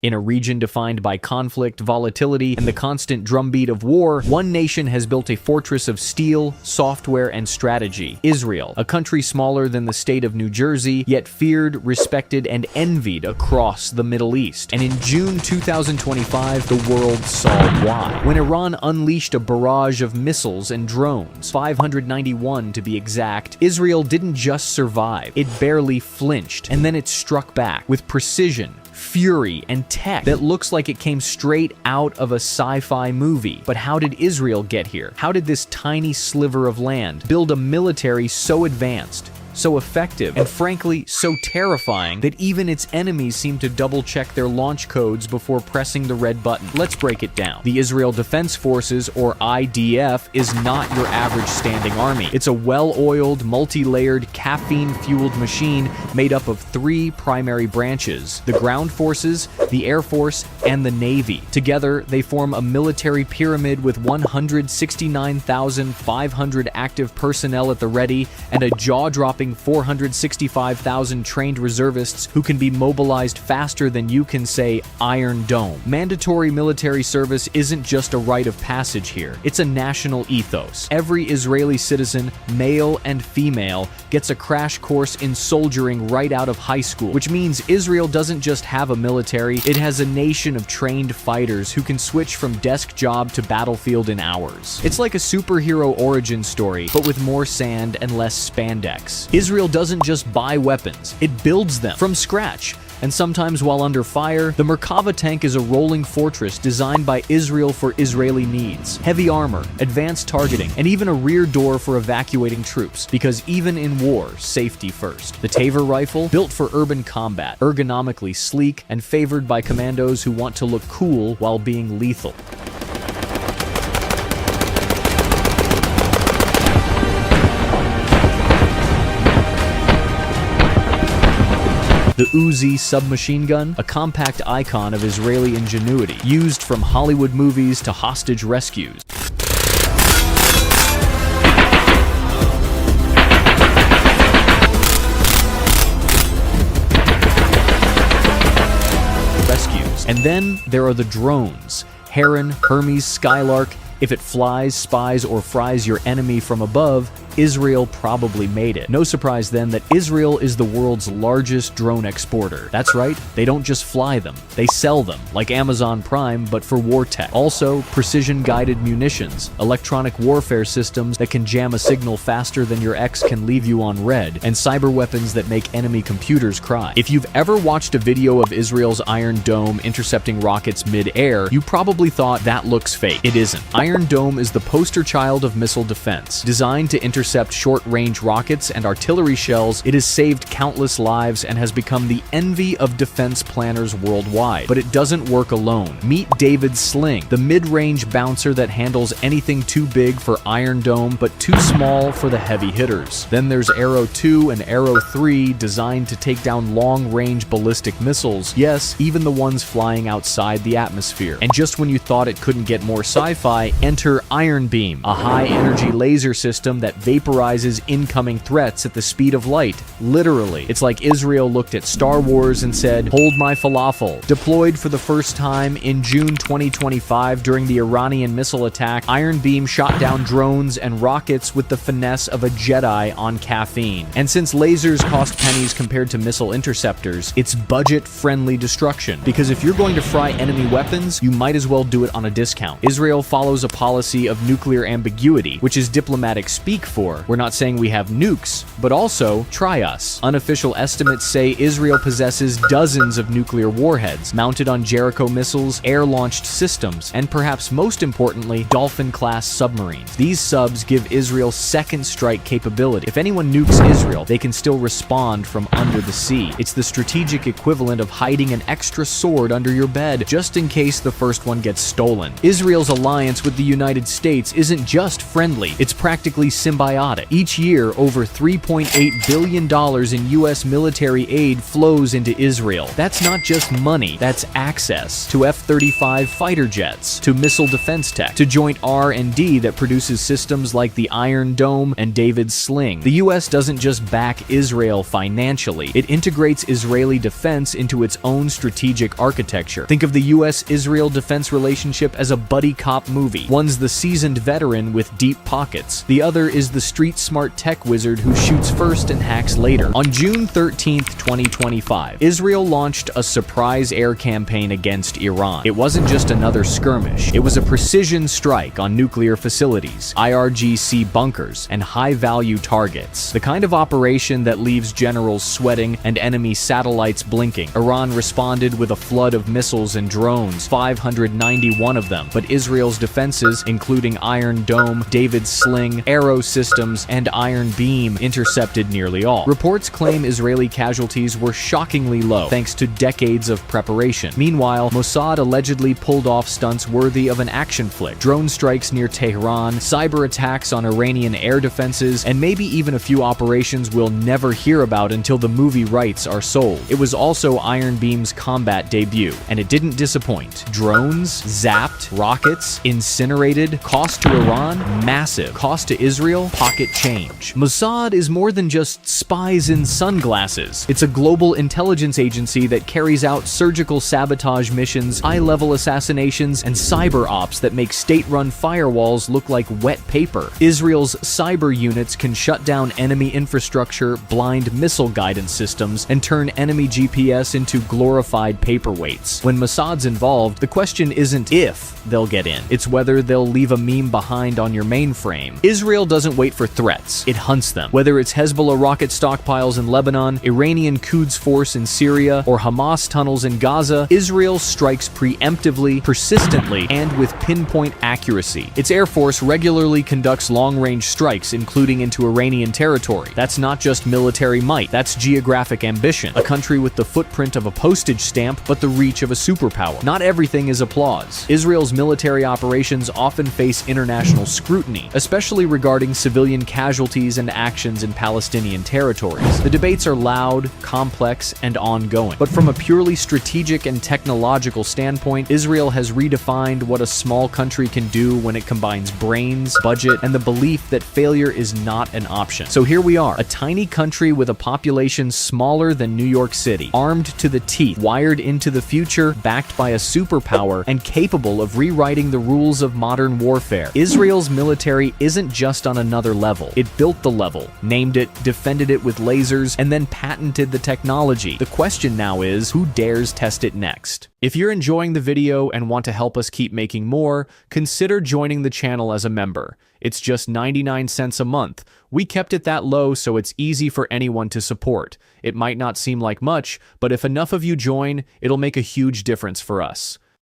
In a region defined by conflict, volatility, and the constant drumbeat of war, one nation has built a fortress of steel, software, and strategy: Israel, a country smaller than the state of New Jersey, yet feared, respected, and envied across the Middle East. And in June 2025, the world saw why. When Iran unleashed a barrage of missiles and drones, 591 to be exact, Israel didn't just survive, it barely flinched, and then it struck back with precision, fury, and tech that looks like it came straight out of a sci-fi movie. But how did Israel get here? How did this tiny sliver of land build a military so advanced, so effective, and frankly, so terrifying that even its enemies seem to double-check their launch codes before pressing the red button? Let's break it down. The Israel Defense Forces, or IDF, is not your average standing army. It's a well-oiled, multi-layered, caffeine-fueled machine made up of three primary branches: the ground forces, the air force, and the navy. Together, they form a military pyramid with 169,500 active personnel at the ready and a jaw-dropping 465,000 trained reservists who can be mobilized faster than you can say Iron Dome. Mandatory military service isn't just a rite of passage here, it's a national ethos. Every Israeli citizen, male and female, gets a crash course in soldiering right out of high school, which means Israel doesn't just have a military, it has a nation of trained fighters who can switch from desk job to battlefield in hours. It's like a superhero origin story, but with more sand and less spandex. Israel doesn't just buy weapons, it builds them from scratch. And sometimes while under fire, the Merkava tank is a rolling fortress designed by Israel for Israeli needs. Heavy armor, advanced targeting, and even a rear door for evacuating troops, because even in war, safety first. The Taver rifle, built for urban combat, ergonomically sleek and favored by commandos who want to look cool while being lethal. The Uzi submachine gun, a compact icon of Israeli ingenuity, used from Hollywood movies to hostage rescues. And then there are the drones: Heron, Hermes, Skylark. If it flies, spies, or fries your enemy from above, Israel probably made it. No surprise then that Israel is the world's largest drone exporter. That's right, they don't just fly them, they sell them, like Amazon Prime, but for war tech. Also, precision-guided munitions, electronic warfare systems that can jam a signal faster than your ex can leave you on red, and cyber weapons that make enemy computers cry. If you've ever watched a video of Israel's Iron Dome intercepting rockets mid-air, you probably thought that looks fake. It isn't. Iron Dome is the poster child of missile defense. Designed to intercept short-range rockets and artillery shells, it has saved countless lives and has become the envy of defense planners worldwide. But it doesn't work alone. Meet David's Sling, the mid-range bouncer that handles anything too big for Iron Dome but too small for the heavy hitters. Then there's Arrow 2 and Arrow 3, designed to take down long-range ballistic missiles. Yes, even the ones flying outside the atmosphere. And just when you thought it couldn't get more sci-fi, enter Iron Beam, a high-energy laser system that vaporizes incoming threats at the speed of light. Literally. It's like Israel looked at Star Wars and said, "Hold my falafel." Deployed for the first time in June 2025 during the Iranian missile attack, Iron Beam shot down drones and rockets with the finesse of a Jedi on caffeine. And since lasers cost pennies compared to missile interceptors, it's budget-friendly destruction. Because if you're going to fry enemy weapons, you might as well do it on a discount. Israel follows a policy of nuclear ambiguity, which is diplomatic speak for, we're not saying we have nukes, but also, try us. Unofficial estimates say Israel possesses dozens of nuclear warheads, mounted on Jericho missiles, air-launched systems, and perhaps most importantly, Dolphin-class submarines. These subs give Israel second strike capability. If anyone nukes Israel, they can still respond from under the sea. It's the strategic equivalent of hiding an extra sword under your bed, just in case the first one gets stolen. Israel's alliance with the United States isn't just friendly, it's practically symbiotic symbiotic. Each year, over $3.8 billion in U.S. military aid flows into Israel. That's not just money, that's access to F-35 fighter jets, to missile defense tech, to joint R&D that produces systems like the Iron Dome and David's Sling. The U.S. doesn't just back Israel financially, it integrates Israeli defense into its own strategic architecture. Think of the U.S.-Israel defense relationship as a buddy cop movie. One's the seasoned veteran with deep pockets. The other is the street-smart tech wizard who shoots first and hacks later. On June 13, 2025, Israel launched a surprise air campaign against Iran. It wasn't just another skirmish. It was a precision strike on nuclear facilities, IRGC bunkers, and high-value targets. The kind of operation that leaves generals sweating and enemy satellites blinking. Iran responded with a flood of missiles and drones, 591 of them, but Israel's defenses, including Iron Dome, David's Sling, Arrow systems, and Iron Beam, intercepted nearly all. Reports claim Israeli casualties were shockingly low, thanks to decades of preparation. Meanwhile, Mossad allegedly pulled off stunts worthy of an action flick. Drone strikes near Tehran, cyber attacks on Iranian air defenses, and maybe even a few operations we'll never hear about until the movie rights are sold. It was also Iron Beam's combat debut, and it didn't disappoint. Drones, zapped, rockets, incinerated, cost to Iran, massive. Cost to Israel, pocket change. Mossad is more than just spies in sunglasses. It's a global intelligence agency that carries out surgical sabotage missions, high-level assassinations, and cyber ops that make state-run firewalls look like wet paper. Israel's cyber units can shut down enemy infrastructure, blind missile guidance systems, and turn enemy GPS into glorified paperweights. When Mossad's involved, the question isn't if they'll get in, it's whether they'll leave a meme behind on your mainframe. Israel doesn't wait for threats, it hunts them. Whether it's Hezbollah rocket stockpiles in Lebanon, Iranian Quds force in Syria, or Hamas tunnels in Gaza, Israel strikes preemptively, persistently, and with pinpoint accuracy. Its air force regularly conducts long-range strikes, including into Iranian territory. That's not just military might, that's geographic ambition. A country with the footprint of a postage stamp, but the reach of a superpower. Not everything is applause. Israel's military operations often face international scrutiny, especially regarding civilian casualties and actions in Palestinian territories. The debates are loud, complex, and ongoing. But from a purely strategic and technological standpoint, Israel has redefined what a small country can do when it combines brains, budget, and the belief that failure is not an option. So here we are, a tiny country with a population smaller than New York City, armed to the teeth, wired into the future, backed by a superpower, and capable of rewriting the rules of modern warfare. Israel's military isn't just on another level. It built the level, named it, defended it with lasers, and then patented the technology. The question now is, who dares test it next? If you're enjoying the video and want to help us keep making more, consider joining the channel as a member. It's just 99 cents a month. We kept it that low so it's easy for anyone to support. It might not seem like much, but if enough of you join, it'll make a huge difference for us.